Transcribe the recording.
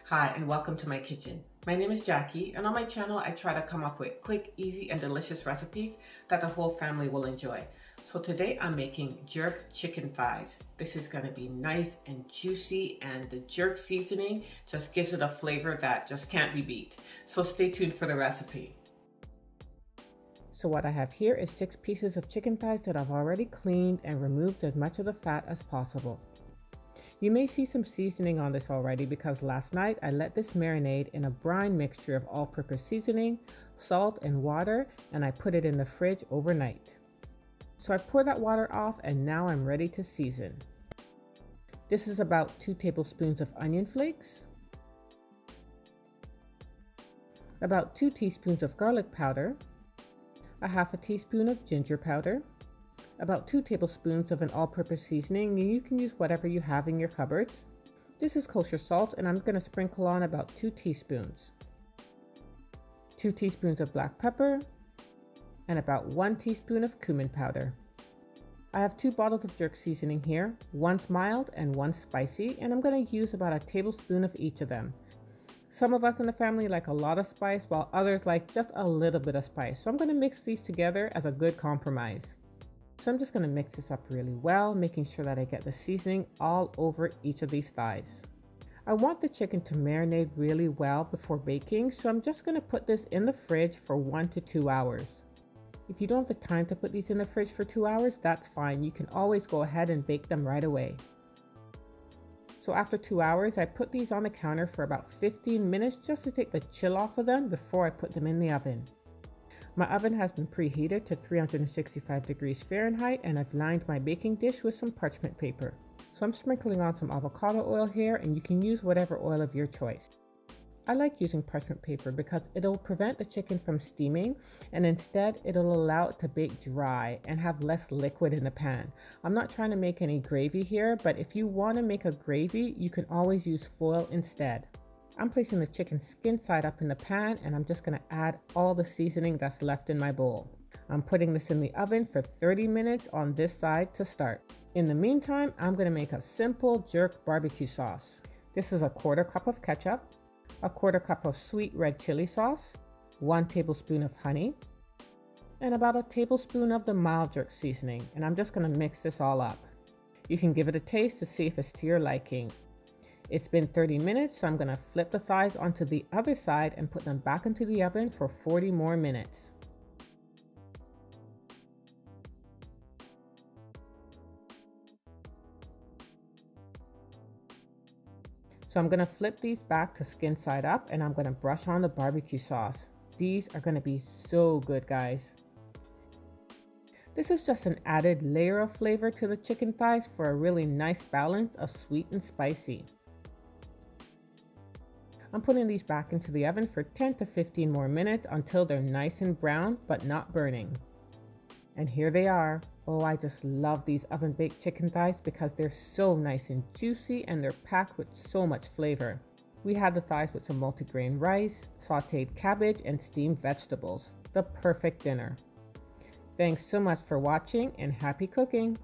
Hi and welcome to my kitchen. My name is Jackie, and on my channel I try to come up with quick, easy, and delicious recipes that the whole family will enjoy. So today I'm making jerk chicken thighs. This is going to be nice and juicy, and the jerk seasoning just gives it a flavor that just can't be beat. So stay tuned for the recipe. So what I have here is 6 pieces of chicken thighs that I've already cleaned and removed as much of the fat as possible. You may see some seasoning on this already because last night I let this marinate in a brine mixture of all-purpose seasoning, salt, and water, and I put it in the fridge overnight. So I pour that water off and now I'm ready to season. This is about 2 tablespoons of onion flakes, about 2 teaspoons of garlic powder, a half a teaspoon of ginger powder, about 2 tablespoons of an all-purpose seasoning. You can use whatever you have in your cupboards. This is kosher salt, and I'm going to sprinkle on about 2 teaspoons. 2 teaspoons of black pepper, and about 1 teaspoon of cumin powder. I have 2 bottles of jerk seasoning here, one's mild and one's spicy, and I'm going to use about a tablespoon of each of them. Some of us in the family like a lot of spice, while others like just a little bit of spice. So I'm going to mix these together as a good compromise. So I'm just going to mix this up really well, making sure that I get the seasoning all over each of these thighs. I want the chicken to marinate really well before baking, so I'm just going to put this in the fridge for 1 to 2 hours. If you don't have the time to put these in the fridge for 2 hours, that's fine. You can always go ahead and bake them right away. So after 2 hours, I put these on the counter for about 15 minutes just to take the chill off of them before I put them in the oven. My oven has been preheated to 365 degrees Fahrenheit, and I've lined my baking dish with some parchment paper. So I'm sprinkling on some avocado oil here, and you can use whatever oil of your choice. I like using parchment paper because it'll prevent the chicken from steaming, and instead it'll allow it to bake dry and have less liquid in the pan. I'm not trying to make any gravy here, but if you want to make a gravy, you can always use foil instead. I'm placing the chicken skin side up in the pan, and I'm just going to add all the seasoning that's left in my bowl. I'm putting this in the oven for 30 minutes on this side to start. In the meantime, I'm going to make a simple jerk barbecue sauce. This is a 1/4 cup of ketchup, a 1/4 cup of sweet red chili sauce, 1 tablespoon of honey, and about a tablespoon of the mild jerk seasoning. And I'm just going to mix this all up. You can give it a taste to see if it's to your liking. It's been 30 minutes, so I'm going to flip the thighs onto the other side and put them back into the oven for 40 more minutes. So I'm going to flip these back to skin side up, and I'm going to brush on the barbecue sauce. These are going to be so good, guys. This is just an added layer of flavor to the chicken thighs for a really nice balance of sweet and spicy. I'm putting these back into the oven for 10 to 15 more minutes until they're nice and brown but not burning. And here they are. Oh, I just love these oven baked chicken thighs because they're so nice and juicy, and they're packed with so much flavor. We had the thighs with some multigrain rice, sauteed cabbage, and steamed vegetables. The perfect dinner. Thanks so much for watching, and happy cooking!